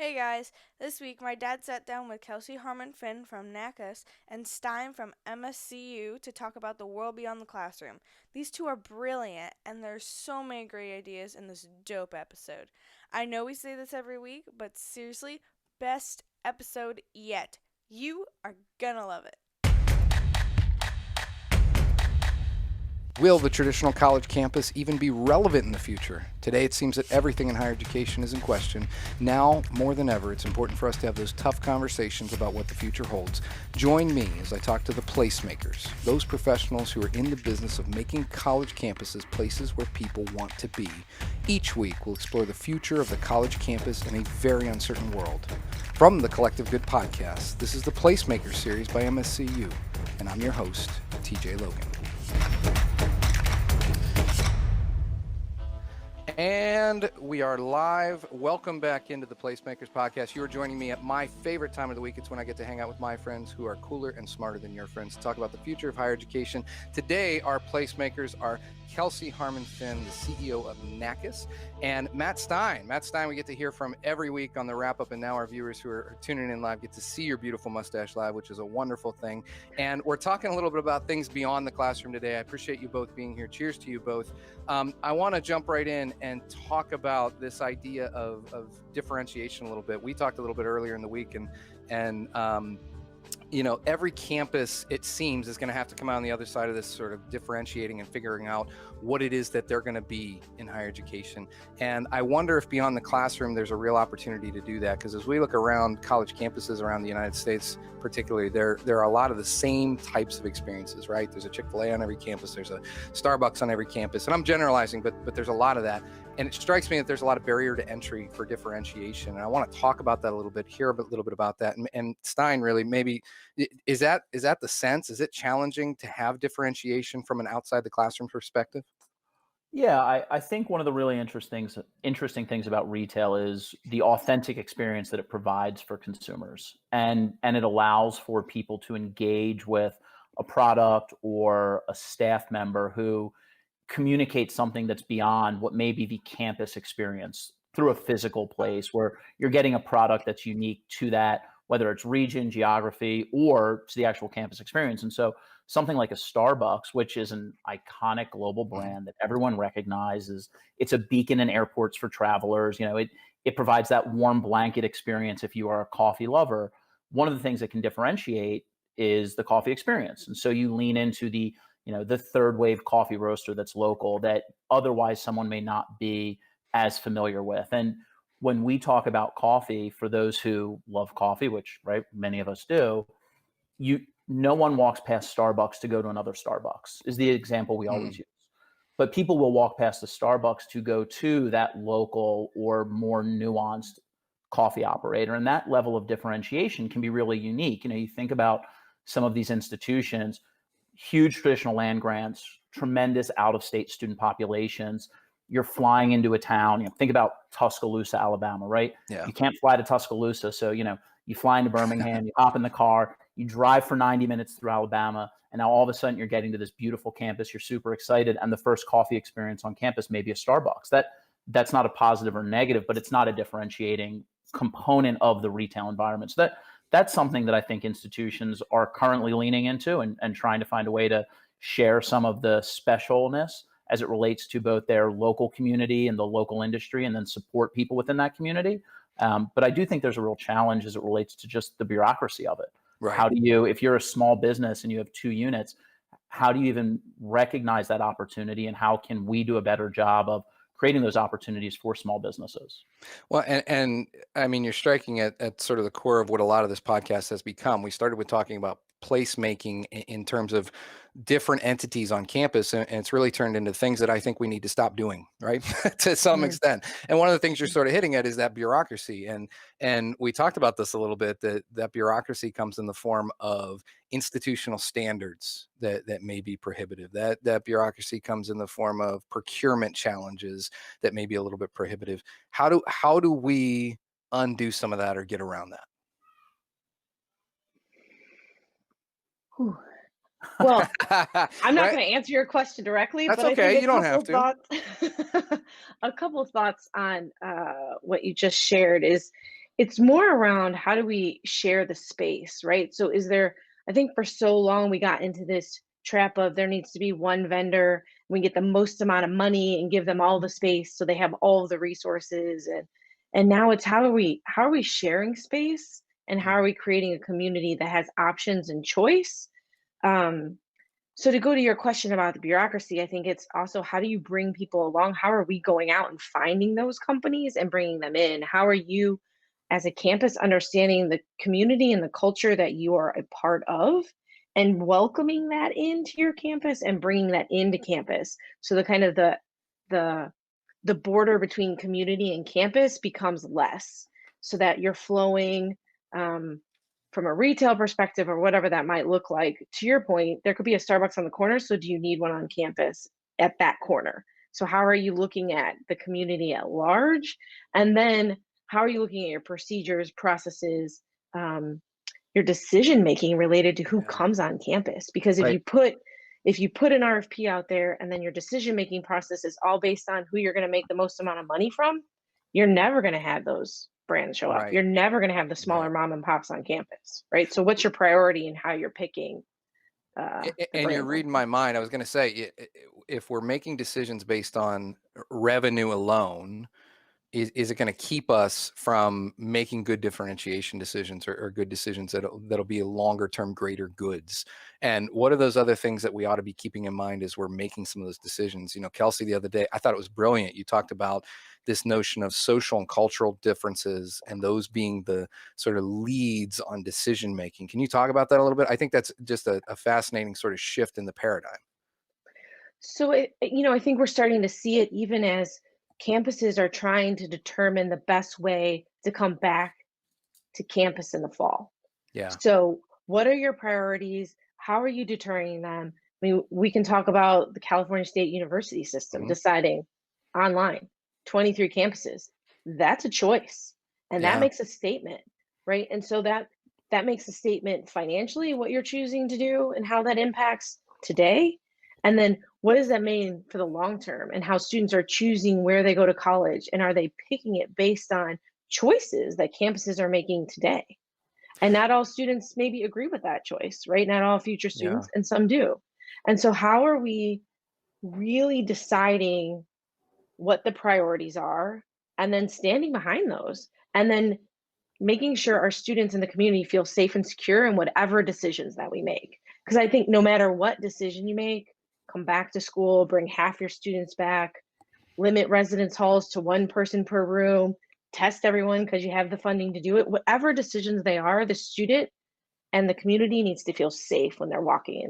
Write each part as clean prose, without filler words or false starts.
Hey guys, this week my dad sat down with Kelsey Finn from NACAS and Stein from MSCU to talk about the world beyond the classroom. These two are brilliant, and there's so many great ideas in this dope episode. I know we say this every week, but seriously, best episode yet. You are gonna love it. Will the traditional college campus even be relevant in the future? Today, it seems that everything in higher education is in question. Now, more than ever, it's important for us to have those tough conversations about what the future holds. Join me as I talk to the placemakers, those professionals who are in the business of making college campuses places where people want to be. Each week, we'll explore the future of the college campus in a very uncertain world. From the Collective Good podcast, this is the Placemakers series by MSCU, and I'm your host, TJ Logan. And we are live. Welcome back into the Placemakers podcast. You are joining me at my favorite time of the week. It's when I get to hang out with my friends who are cooler and smarter than your friends to talk about the future of higher education. Today, our Placemakers are Kelsey Finn, the CEO of NACAS, and Matt Stein. Matt Stein, we get to hear from every week on the wrap-up, and now our viewers who are tuning in live get to see your beautiful mustache live, which is a wonderful thing. And we're talking a little bit about things beyond the classroom today. I appreciate you both being here. Cheers to you both. I want to jump right in and talk about this idea of differentiation a little bit. We talked a little bit earlier in the week, and you know, every campus, it seems, is going to have to come out on the other side of this sort of differentiating and figuring out what it is that they're going to be in higher education. And I wonder if beyond the classroom, there's a real opportunity to do that. Because as we look around college campuses around the United States, particularly, there are a lot of the same types of experiences, right? There's a Chick-fil-A on every campus. There's a Starbucks on every campus. And I'm generalizing, but there's a lot of that. And it strikes me that there's a lot of barrier to entry for differentiation. And I want to talk about that a little bit, hear a little bit about that. And Stein, really, maybe, is that the sense? Is it challenging to have differentiation from an outside the classroom perspective? Yeah, I think one of the really interesting things about retail is the authentic experience that it provides for consumers, and it allows for people to engage with a product or a staff member who communicates something that's beyond what may be the campus experience through a physical place where you're getting a product that's unique to that, whether it's region, geography, or to the actual campus experience. And so something like a Starbucks, which is an iconic global brand that everyone recognizes, it's a beacon in airports for travelers. You know, it provides that warm blanket experience if you are a coffee lover. One of the things that can differentiate is the coffee experience. And so you lean into the third wave coffee roaster that's local that otherwise someone may not be as familiar with. And when we talk about coffee, for those who love coffee, which, right, many of us do, no one walks past Starbucks to go to another Starbucks is the example we always use. But people will walk past the Starbucks to go to that local or more nuanced coffee operator. And that level of differentiation can be really unique. You know, you think about some of these institutions, huge traditional land grants, tremendous out-of-state student populations. You're flying into a town, think about Tuscaloosa, Alabama, right? Yeah. You can't fly to Tuscaloosa. So, you fly into Birmingham, you hop in the car, you drive for 90 minutes through Alabama, and now all of a sudden you're getting to this beautiful campus. You're super excited. And the first coffee experience on campus may be a Starbucks. That's not a positive or negative, but it's not a differentiating component of the retail environment. So that's something that I think institutions are currently leaning into and trying to find a way to share some of the specialness as it relates to both their local community and the local industry, and then support people within that community. But I do think there's a real challenge as it relates to just the bureaucracy of it. Right. How do you, if you're a small business and you have 2 units, how do you even recognize that opportunity, and how can we do a better job of creating those opportunities for small businesses? Well, and I mean, you're striking at sort of the core of what a lot of this podcast has become. We started with talking about placemaking in terms of different entities on campus, and it's really turned into things that I think we need to stop doing, right? To some extent. And one of the things you're sort of hitting at is that bureaucracy. And we talked about this a little bit, that bureaucracy comes in the form of institutional standards that may be prohibitive. That bureaucracy comes in the form of procurement challenges that may be a little bit prohibitive. How do we undo some of that or get around that? Well, I'm not going to answer your question directly, That's but okay. I think You don't have to. a couple of thoughts on what you just shared is it's more around how do we share the space, right? So I think for so long we got into this trap of there needs to be one vendor, we get the most amount of money and give them all the space so they have all the resources, and now it's how are we sharing space, and how are we creating a community that has options and choice. Um, so to go to your question about the bureaucracy, I think it's also how do you bring people along? How are we going out and finding those companies and bringing them in? How are you as a campus understanding the community and the culture that you are a part of and welcoming that into your campus and bringing that into campus? So the kind of the the border between community and campus becomes less, so that you're flowing um, from a retail perspective or whatever that might look like. To your point, there could be a Starbucks on the corner, so do you need one on campus at that corner? So how are you looking at the community at large, and then how are you looking at your procedures, processes, um, your decision making related to who comes on campus? Because if Right. you put an RFP out there and then your decision making process is all based on who you're going to make the most amount of money from, you're never going to have those brands show up. Right. You're never going to have the smaller Right. mom and pops on campus, right? So what's your priority in how you're picking the And you're brand reading company? my mind. I was going to say, if we're making decisions based on revenue alone, is it going to keep us from making good differentiation decisions, or good decisions that'll be longer term greater goods? And what are those other things that we ought to be keeping in mind as we're making some of those decisions? Kelsey, the other day, I thought it was brilliant. You talked about this notion of social and cultural differences, and those being the sort of leads on decision making. Can you talk about that a little bit? I think that's just a fascinating sort of shift in the paradigm. So I think we're starting to see it even as campuses are trying to determine the best way to come back to campus in the fall. Yeah. So, what are your priorities? How are you determining them? I mean, we can talk about the California State University system Mhm. deciding online, 23 campuses. That's a choice, and that Yeah. makes a statement, right? And so that makes a statement financially, what you're choosing to do and how that impacts today. And then what does that mean for the long term, and how students are choosing where they go to college, and are they picking it based on choices that campuses are making today? And not all students maybe agree with that choice, right? Not all future Yeah. students, and some do. And so, how are we really deciding what the priorities are, and then standing behind those, and then making sure our students in the community feel safe and secure in whatever decisions that we make? Because I think no matter what decision you make, come back to school, bring half your students back, limit residence halls to one person per room, test everyone because you have the funding to do it. Whatever decisions they are, the student and the community needs to feel safe when they're walking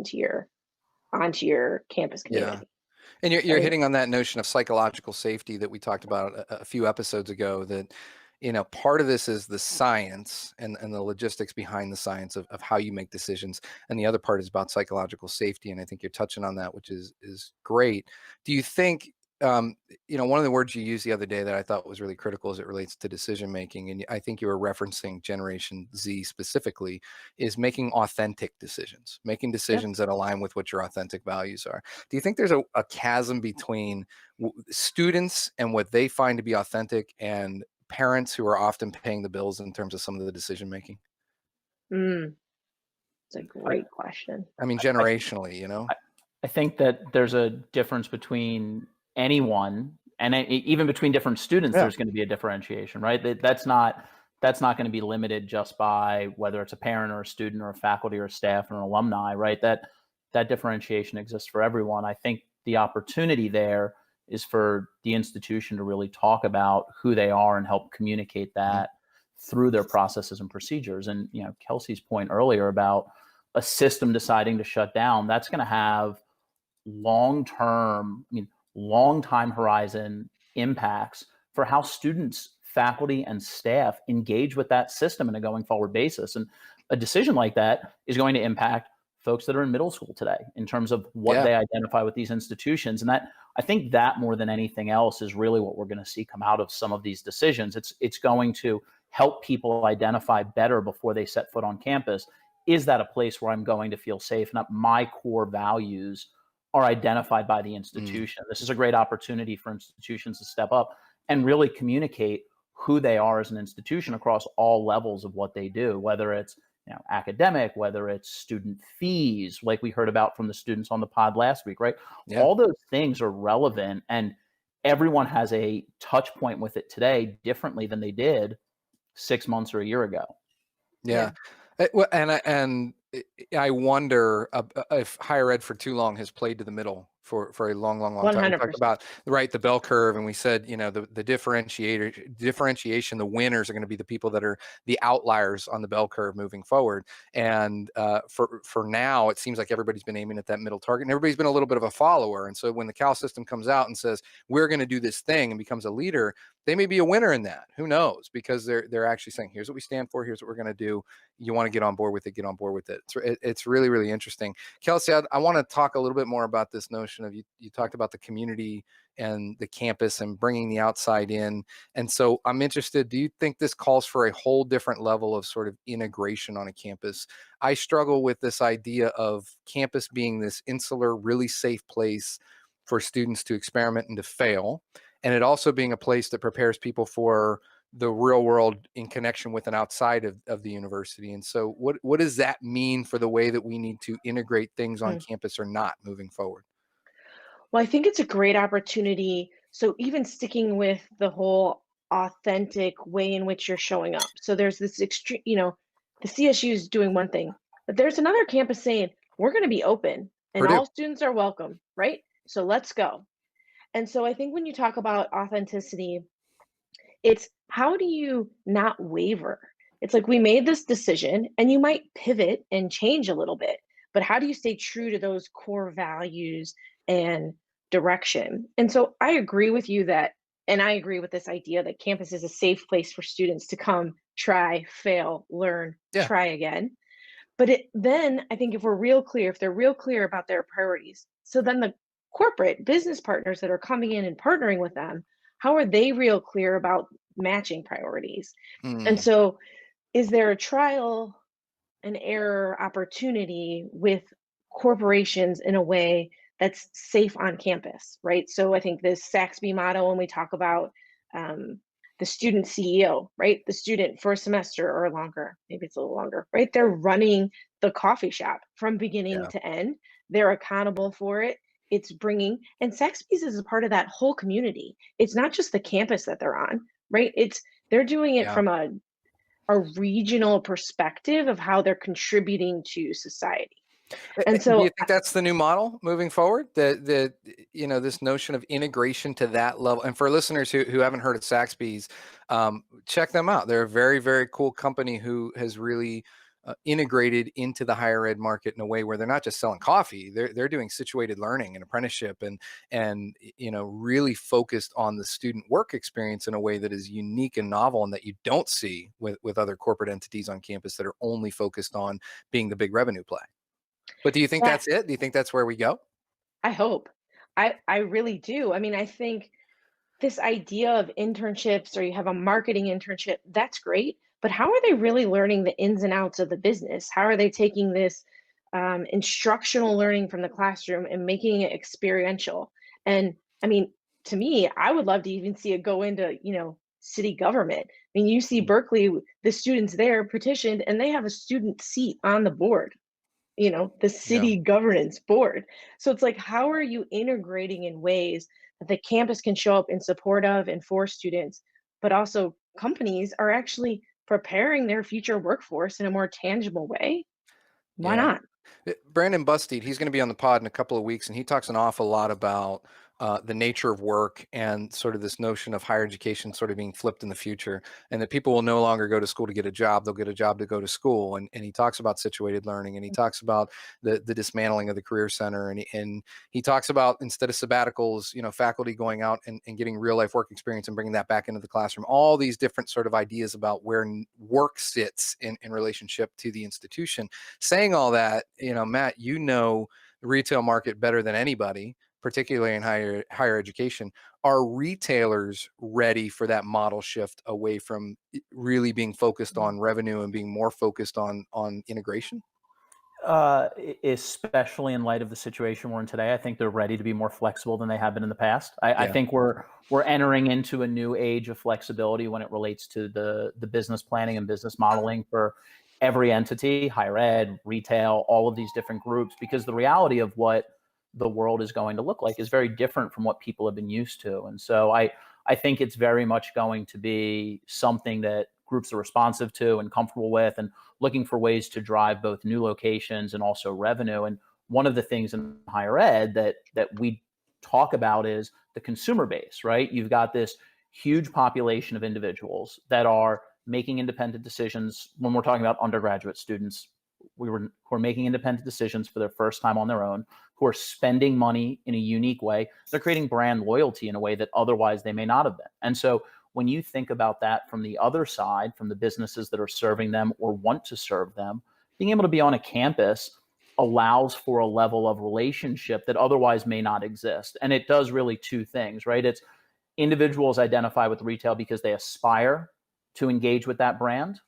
onto your campus Yeah. community. And you're And hitting on that notion of psychological safety that we talked about a few episodes ago, that, part of this is the science and the logistics behind the science of how you make decisions. And the other part is about psychological safety. And I think you're touching on that, which is great. Do you think, one of the words you used the other day that I thought was really critical as it relates to decision making, and I think you were referencing Generation Z specifically, is making authentic decisions, making yep. decisions that align with what your authentic values are. Do you think there's a chasm between students and what they find to be authentic, and parents who are often paying the bills in terms of some of the decision making? Mm, it's a I, great question. I mean, I, generationally. I I think that there's a difference between anyone, and even between different students, Yeah. there's going to be a differentiation, right? That's not going to be limited just by whether it's a parent or a student or a faculty or a staff or an alumni, right? That differentiation exists for everyone. I think the opportunity there is for the institution to really talk about who they are and help communicate Mhm. that through their processes and procedures. And Kelsey's point earlier about a system deciding to shut down, that's going to have long-term, long time horizon impacts for how students, faculty, and staff engage with that system in a going forward basis. And a decision like that is going to impact folks that are in middle school today in terms of what Yeah. they identify with these institutions. And that, I think that more than anything else is really what we're going to see come out of some of these decisions. It's going to help people identify better before they set foot on campus. Is that a place where I'm going to feel safe? Not my core values are identified by the Mm. institution. This is a great opportunity for institutions to step up and really communicate who they are as an institution across all levels of what they do, whether it's academic, whether it's student fees, like we heard about from the students on the pod last week, right? Yeah. All those things are relevant, and everyone has a touch point with it today differently than they did 6 months or a year ago. Yeah. And I wonder if higher ed for too long has played to the middle for a long time. We talked about, right, the bell curve, and we said, the differentiation, the winners are going to be the people that are the outliers on the bell curve moving forward. And for now, it seems like everybody's been aiming at that middle target, and everybody's been a little bit of a follower. And so when the Cal system comes out and says, we're going to do this thing, and becomes a leader, they may be a winner in that. Who knows? Because they're actually saying, here's what we stand for. Here's what we're going to do. You want to get on board with it, get on board with it. It's really, really interesting. Kelsey, I want to talk a little bit more about this notion of, you talked about the community and the campus and bringing the outside in. And so I'm interested, do you think this calls for a whole different level of sort of integration on a campus? I struggle with this idea of campus being this insular, really safe place for students to experiment and to fail. And it also being a place that prepares people for the real world in connection with and outside of the university. And so what does that mean for the way that we need to integrate things on campus or not moving forward? Well, I think it's a great opportunity. So even sticking with the whole authentic way in which you're showing up. So there's this extreme, the CSU is doing one thing, but there's another campus saying, we're going to be open and Purdue. all students are welcome, right? So let's go. And so I think when you talk about authenticity, it's how do you not waver? It's like we made this decision and you might pivot and change a little bit, but how do you stay true to those core values and direction? And so I agree with you that, and I agree with this idea that campus is a safe place for students to come, try, fail, learn, try again. But then I think if they're real clear about their priorities, so then the corporate business partners that are coming in and partnering with them, how are they real clear about matching priorities? And so is there a trial and error opportunity with corporations in a way that's safe on campus, right? So I think this Saxby model, when we talk about the student CEO, right? The student for a semester or longer, maybe it's a little longer, right? They're running the coffee shop from beginning to end. They're accountable for it. It's bringing, and Saxbys is a part of that whole community. It's not just the campus that they're on, right? They're doing it from a regional perspective of how they're contributing to society. And so do you think that's the new model moving forward? That this notion of integration to that level. And for listeners who haven't heard of Saxbys, check them out. They're a very, very cool company who has really integrated into the higher ed market in a way where they're not just selling coffee. They're doing situated learning and apprenticeship and really focused on the student work experience in a way that is unique and novel and that you don't see with other corporate entities on campus that are only focused on being the big revenue play. But do you think that's it? Do you think that's where we go? I hope. I really do. I mean, I think this idea of internships, or you have a marketing internship, that's great. But how are they really learning the ins and outs of the business? How are they taking this instructional learning from the classroom and making it experiential? And I mean, to me, I would love to even see it go into, city government. I mean, you see Berkeley, the students there petitioned and they have a student seat on the board, the city governance board. So it's like, how are you integrating in ways that the campus can show up in support of and for students, but also companies are actually preparing their future workforce in a more tangible way? Why not? Brandon Bustede, he's going to be on the pod in a couple of weeks, and he talks an awful lot about the nature of work and sort of this notion of higher education sort of being flipped in the future, and that people will no longer go to school to get a job, they'll get a job to go to school. And he talks about situated learning, and he talks about the dismantling of the career center, and he talks about, instead of sabbaticals, faculty going out and getting real life work experience and bringing that back into the classroom. All these different sort of ideas about where work sits in relationship to the institution. Saying all that, Matt, the retail market better than anybody, particularly in higher education. Are retailers ready for that model shift away from really being focused on revenue and being more focused on integration? Especially in light of the situation we're in today, I think they're ready to be more flexible than they have been in the past. I Yeah. think we're entering into a new age of flexibility when it relates to the business planning and business modeling for every entity, higher ed, retail, all of these different groups, because the reality of what the world is going to look like is very different from what people have been used to. And so I think it's very much going to be something that groups are responsive to and comfortable with, and looking for ways to drive both new locations and also revenue. And one of the things in higher ed that we talk about is the consumer base, right? You've got this huge population of individuals that are making independent decisions. When we're talking about undergraduate students, who are making independent decisions for their first time on their own, who are spending money in a unique way. They're creating brand loyalty in a way that otherwise they may not have been. And so when you think about that from the other side, from the businesses that are serving them or want to serve them, being able to be on a campus allows for a level of relationship that otherwise may not exist. And it does really two things, right? It's individuals identify with retail because they aspire to engage with that brand,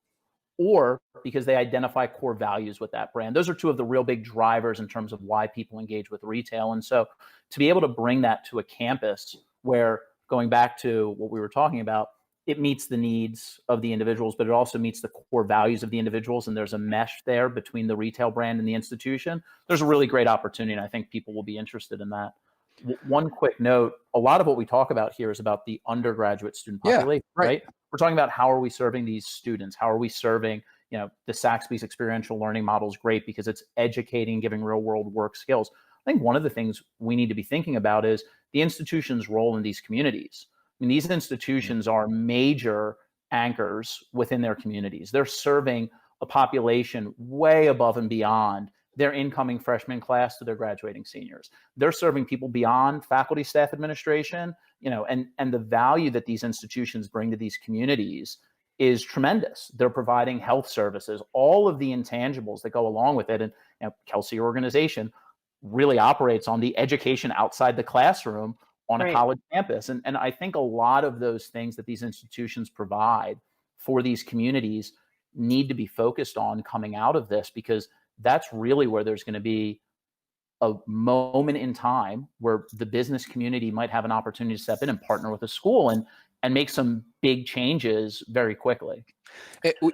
or because they identify core values with that brand. Those are two of the real big drivers in terms of why people engage with retail. And so to be able to bring that to a campus where, going back to what we were talking about, it meets the needs of the individuals, but it also meets the core values of the individuals. And there's a mesh there between the retail brand and the institution. There's a really great opportunity, and I think people will be interested in that. One quick note, a lot of what we talk about here is about the undergraduate student population, right? We're talking about how are we serving these students? How are we serving, the Saxbys experiential learning model is great because it's educating, giving real world work skills. I think one of the things we need to be thinking about is the institution's role in these communities. I mean, these institutions are major anchors within their communities. They're serving a population way above and beyond their incoming freshman class to their graduating seniors. They're serving people beyond faculty, staff, administration, and the value that these institutions bring to these communities is tremendous. They're providing health services, all of the intangibles that go along with it. And Kelsey organization really operates on the education outside the classroom on a college campus. And I think a lot of those things that these institutions provide for these communities need to be focused on coming out of this, because that's really where there's going to be a moment in time where the business community might have an opportunity to step in and partner with a school and make some big changes very quickly.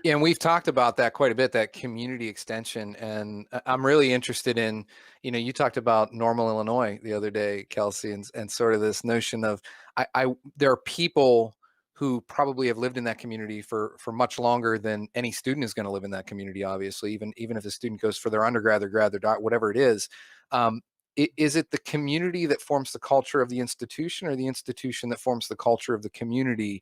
And we've talked about that quite a bit, that community extension. And I'm really interested in, you talked about Normal, Illinois the other day, Kelsey, and sort of this notion of, there are people who probably have lived in that community for much longer than any student is going to live in that community, obviously, even if the student goes for their undergrad, their grad, their doc, whatever it is. Is it the community that forms the culture of the institution, or the institution that forms the culture of the community?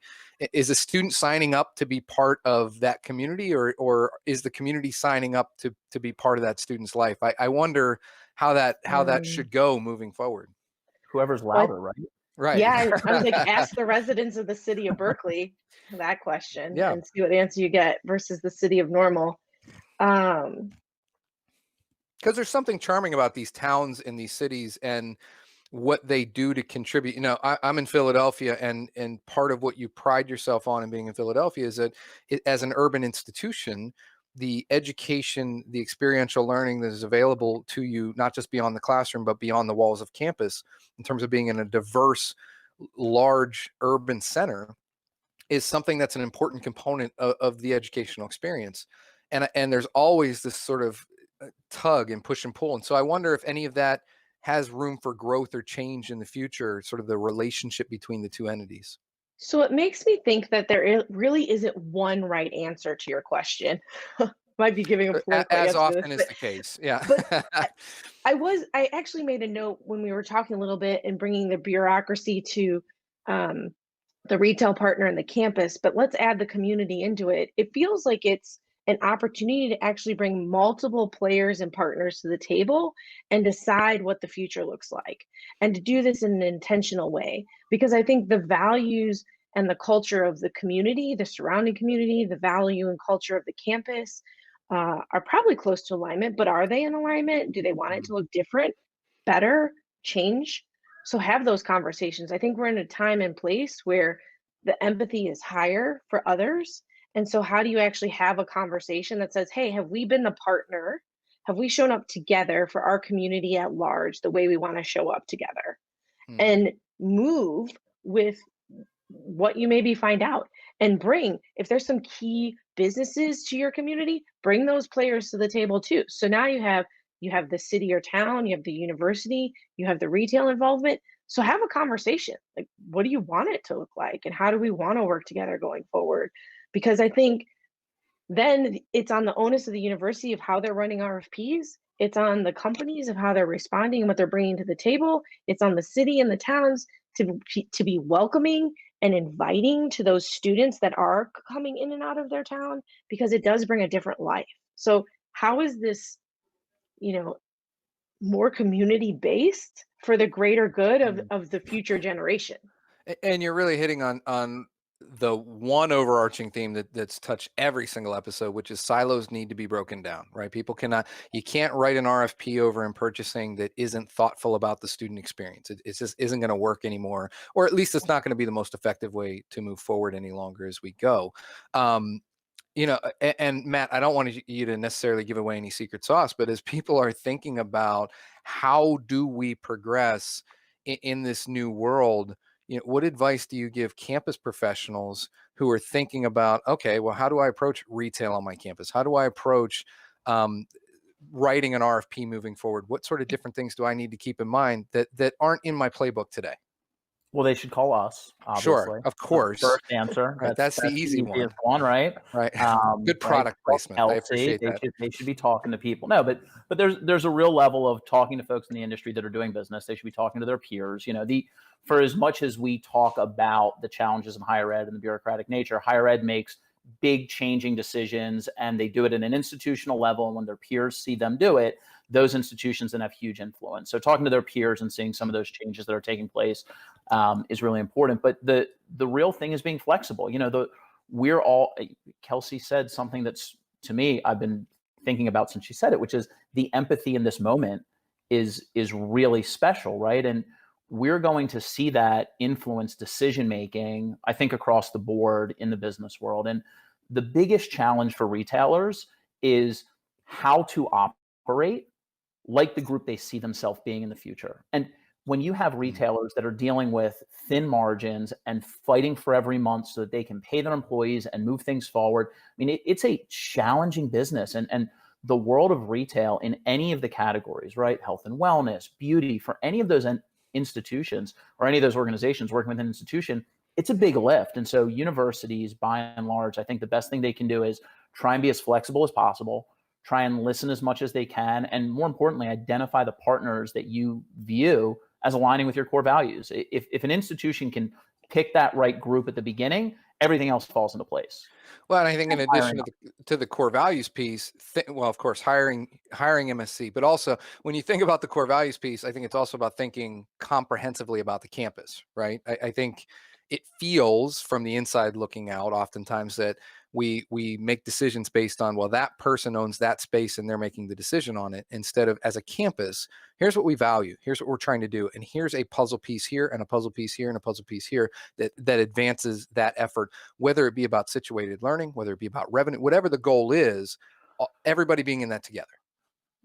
Is a student signing up to be part of that community, or is the community signing up to be part of that student's life? I wonder how that should go moving forward. Whoever's louder, right? Right. Yeah, I was like, ask the residents of the city of Berkeley that question Yeah. and see what answer you get versus the city of Normal. Because there's something charming about these towns and these cities and what they do to contribute. I'm in Philadelphia, and part of what you pride yourself on in being in Philadelphia is that as an urban institution, the education, the experiential learning that is available to you, not just beyond the classroom, but beyond the walls of campus, in terms of being in a diverse, large urban center, is something that's an important component of the educational experience. And there's always this sort of tug and push and pull. And so I wonder if any of that has room for growth or change in the future, sort of the relationship between the two entities. So it makes me think that really isn't one right answer to your question. Might be giving a political As answer to often this, is the case. Yeah. but I actually made a note when we were talking a little bit and bringing the bureaucracy to the retail partner and the campus, but let's add the community into it. It feels like it's an opportunity to actually bring multiple players and partners to the table and decide what the future looks like, and to do this in an intentional way. Because I think the values and the culture of the community, the surrounding community, the value and culture of the campus are probably close to alignment, but are they in alignment? Do they want it to look different, better, change? So have those conversations. I think we're in a time and place where the empathy is higher for others. And so how do you actually have a conversation that says, hey, have we been the partner? have we shown up together for our community at large the way we want to show up together? Hmm. And move with what you maybe find out, and bring, if there's some key businesses to your community, bring those players to the table too. So now you have the city or town, you have the university, you have the retail involvement. So have a conversation, like, what do you want it to look like, and how do we want to work together going forward? Because I think then it's on the onus of the university of how they're running RFPs. It's on the companies of how they're responding and what they're bringing to the table. It's on the city and the towns to be welcoming and inviting to those students that are coming in and out of their town, because it does bring a different life. So how is this, you know, more community based for the greater good of the future generation? And you're really hitting on the one overarching theme that's touched every single episode, which is silos need to be broken down, right? You can't write an RFP over in purchasing that isn't thoughtful about the student experience. It just isn't going to work anymore, or at least it's not going to be the most effective way to move forward any longer as we go. And Matt, I don't want you to necessarily give away any secret sauce, but as people are thinking about how do we progress in this new world, what advice do you give campus professionals who are thinking about, okay, well, how do I approach retail on my campus? How do I approach writing an RFP moving forward? What sort of different things do I need to keep in mind that aren't in my playbook today? Well, they should call us, Sure, obviously. of course. First answer. Right, that's the easy one. easiest one, right? Right. Good Right. product placement. I appreciate that. They should be talking to people. No, but there's a real level of talking to folks in the industry that are doing business. They should be talking to their peers. For as much as we talk about the challenges in higher ed and the bureaucratic nature, higher ed makes big changing decisions, and they do it at an institutional level. And when their peers see them do it, those institutions then have huge influence. So talking to their peers and seeing some of those changes that are taking place is really important. But the real thing is being flexible. Kelsey said something that's, to me, I've been thinking about since she said it, which is the empathy in this moment is really special, right? And we're going to see that influence decision making, I think, across the board in the business world. And the biggest challenge for retailers is how to operate like the group they see themselves being in the future. And when you have retailers that are dealing with thin margins and fighting for every month so that they can pay their employees and move things forward, I mean, it's a challenging business. And the world of retail in any of the categories, right? Health and wellness, beauty, for any of those institutions or any of those organizations working with an institution, it's a big lift. And so universities, by and large, I think the best thing they can do is try and be as flexible as possible, try and listen as much as they can, and more importantly, identify the partners that you view as aligning with your core values. If an institution can pick that right group at the beginning, everything else falls into place. Well, and I think in addition to the core values piece, of course, hiring MSC, but also when you think about the core values piece, I think it's also about thinking comprehensively about the campus, right? I think it feels from the inside looking out oftentimes that we make decisions based on, well, that person owns that space and they're making the decision on it, instead of, as a campus, here's what we value, here's what we're trying to do, and here's a puzzle piece here and a puzzle piece here and a puzzle piece here that advances that effort, whether it be about situated learning, whether it be about revenue, whatever the goal is, everybody being in that together.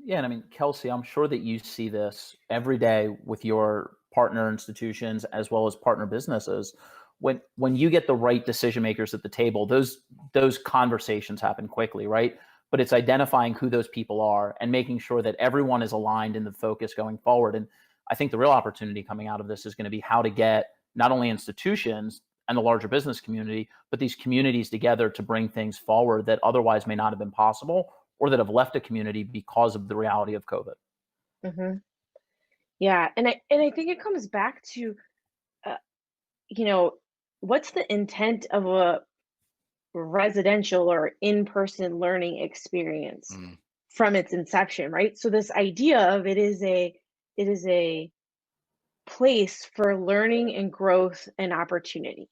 Yeah, and I mean, Kelsey, I'm sure that you see this every day with your partner institutions as well as partner businesses. When you get the right decision makers at the table, those conversations happen quickly, right? But it's identifying who those people are and making sure that everyone is aligned in the focus going forward. And I think the real opportunity coming out of this is going to be how to get not only institutions and the larger business community, but these communities together to bring things forward that otherwise may not have been possible, or that have left a community because of the reality of COVID. Mm-hmm. Yeah, and I think it comes back to, what's the intent of a residential or in-person learning experience from its inception, right? So this idea of it is a place for learning and growth and opportunity.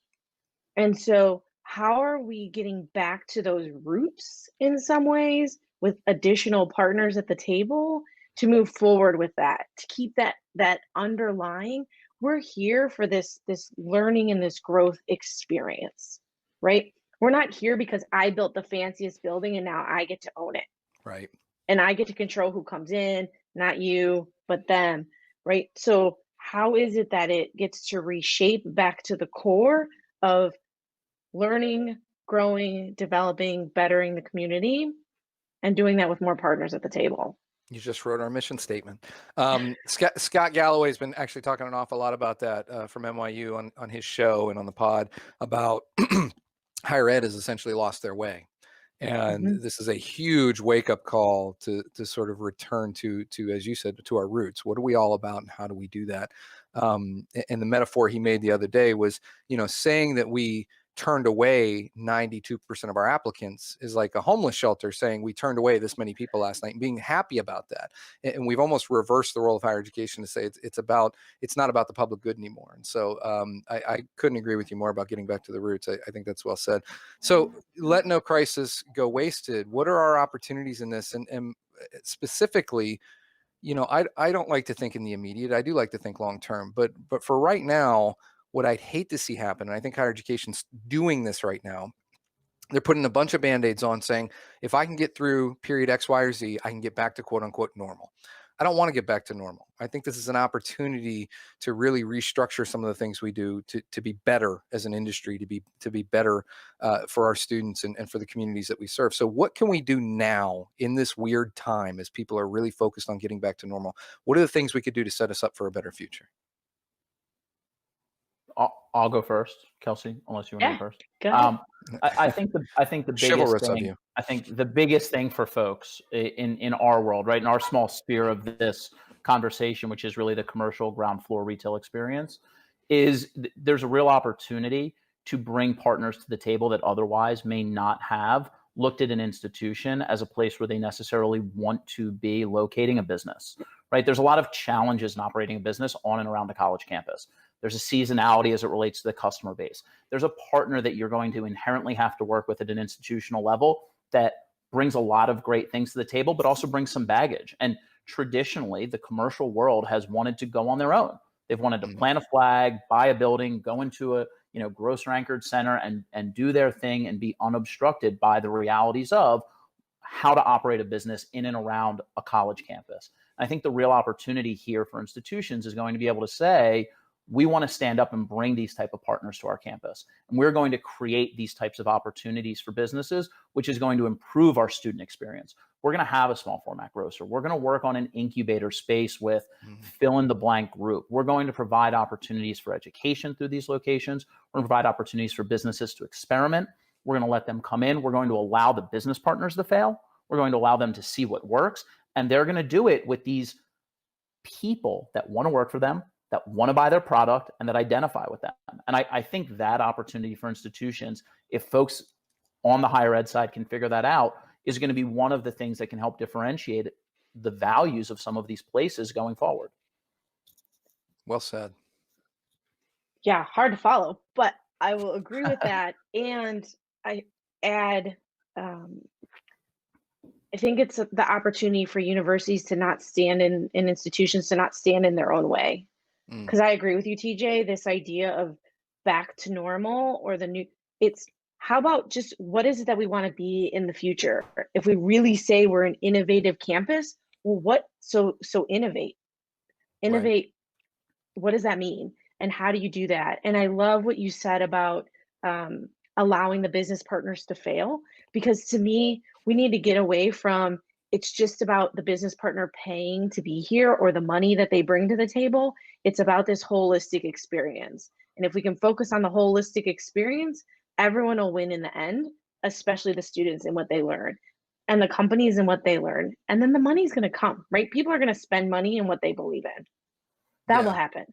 And so how are we getting back to those roots in some ways with additional partners at the table to move forward with that, to keep that underlying, we're here for this learning and this growth experience, right? We're not here because I built the fanciest building and now I get to own it. Right. and I get to control who comes in, not you, but them, right? So how is it that it gets to reshape back to the core of learning, growing, developing, bettering the community, and doing that with more partners at the table? You just wrote our mission statement. Scott Galloway's been actually talking an awful lot about that from NYU on his show and on the pod about higher ed has essentially lost their way. And this is a huge wake-up call to sort of return to, as you said, to our roots. What are we all about, and how do we do that? And the metaphor he made the other day was, saying that we turned away 92% of our applicants is like a homeless shelter saying we turned away this many people last night, and being happy about that. And we've almost reversed the role of higher education to say it's not about the public good anymore. And so I couldn't agree with you more about getting back to the roots. I think that's well said. So let no crisis go wasted. What are our opportunities in this? And specifically, I don't like to think in the immediate. I do like to think long term, but for right now, what I'd hate to see happen, and I think higher education's doing this right now, they're putting a bunch of Band-Aids on saying, if I can get through period X, Y, or Z, I can get back to quote unquote normal. I don't want to get back to normal. I think this is an opportunity to really restructure some of the things we do to be better as an industry, to be better for our students and for the communities that we serve. So what can we do now in this weird time as people are really focused on getting back to normal? What are the things we could do to set us up for a better future? I'll go first, Kelsey, unless you want to go first. Go ahead. I think the biggest thing, I think the biggest thing for folks in our world, right, in our small sphere of this conversation, which is really the commercial ground floor retail experience, is there's a real opportunity to bring partners to the table that otherwise may not have looked at an institution as a place where they necessarily want to be locating a business, right? There's a lot of challenges in operating a business on and around the college campus. There's a seasonality as it relates to the customer base. There's a partner that you're going to inherently have to work with at an institutional level that brings a lot of great things to the table, but also brings some baggage. And traditionally, the commercial world has wanted to go on their own. They've wanted to plant a flag, buy a building, go into a grocer anchored center and do their thing and be unobstructed by the realities of how to operate a business in and around a college campus. And I think the real opportunity here for institutions is going to be able to say, we want to stand up and bring these type of partners to our campus. And we're going to create these types of opportunities for businesses, which is going to improve our student experience. We're going to have a small format grocer. We're going to work on an incubator space with fill in the blank group. We're going to provide opportunities for education through these locations. We're going to provide opportunities for businesses to experiment. We're going to let them come in. We're going to allow the business partners to fail. We're going to allow them to see what works. And they're going to do it with these people that want to work for them, that want to buy their product, and that identify with them. And I think that opportunity for institutions, if folks on the higher ed side can figure that out, is going to be one of the things that can help differentiate the values of some of these places going forward. Well said. Yeah, hard to follow, but I will agree with that. And I add, I think it's the opportunity for universities to not stand in institutions to not stand in their own way. Because I agree with you, TJ, this idea of back to normal or the new, it's how about just what is it that we want to be in the future? If we really say we're an innovative campus, well, what, so innovate, Right. what does that mean? And how do you do that? And I love what you said about allowing the business partners to fail, because to me, we need to get away from it's just about the business partner paying to be here or the money that they bring to the table. It's about this holistic experience. And if we can focus on the holistic experience, everyone will win in the end, especially the students and what they learn and the companies and what they learn. And then the money's going to come, right? People are going to spend money in what they believe in. That will happen.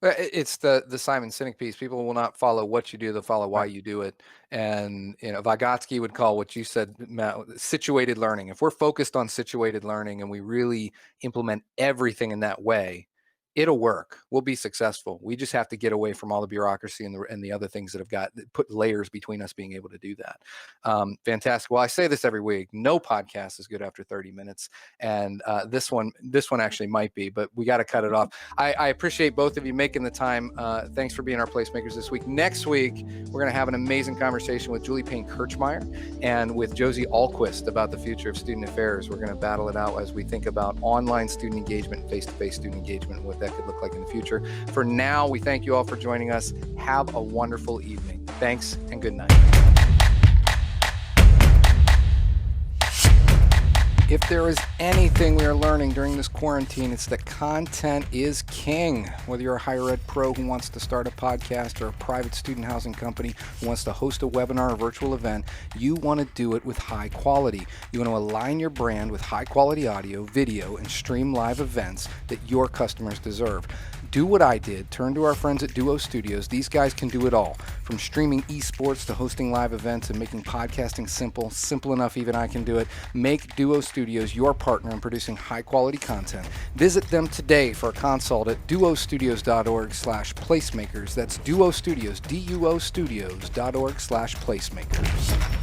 It's the Simon Sinek piece. People will not follow what you do; they'll follow why you do it. And Vygotsky would call what you said, Matt, situated learning. If we're focused on situated learning and we really implement everything in that way, it'll work. We'll be successful. We just have to get away from all the bureaucracy and the other things that have put layers between us being able to do that. Fantastic. Well, I say this every week. No podcast is good after 30 minutes, and this one actually might be, but we got to cut it off. I appreciate both of you making the time. Thanks for being our placemakers this week. Next week, we're going to have an amazing conversation with Julie Payne-Kirchmeyer and with Josie Alquist about the future of student affairs. We're going to battle it out as we think about online student engagement, face-to-face student engagement, and what that could look like in the future. For now, we thank you all for joining us. Have a wonderful evening. Thanks and good night. If there is anything we are learning during this quarantine, it's that content is king. Whether you're a higher ed pro who wants to start a podcast or a private student housing company who wants to host a webinar or virtual event, you want to do it with high quality. You want to align your brand with high quality audio, video, and stream live events that your customers deserve. Do what I did. Turn to our friends at Duo Studios. These guys can do it all. From streaming esports to hosting live events and making podcasting simple enough even I can do it. Make Duo Studios your partner in producing high quality content. Visit them today for a consult at duostudios.org/placemakers. That's Duo Studios, DUO Studios.org/placemakers.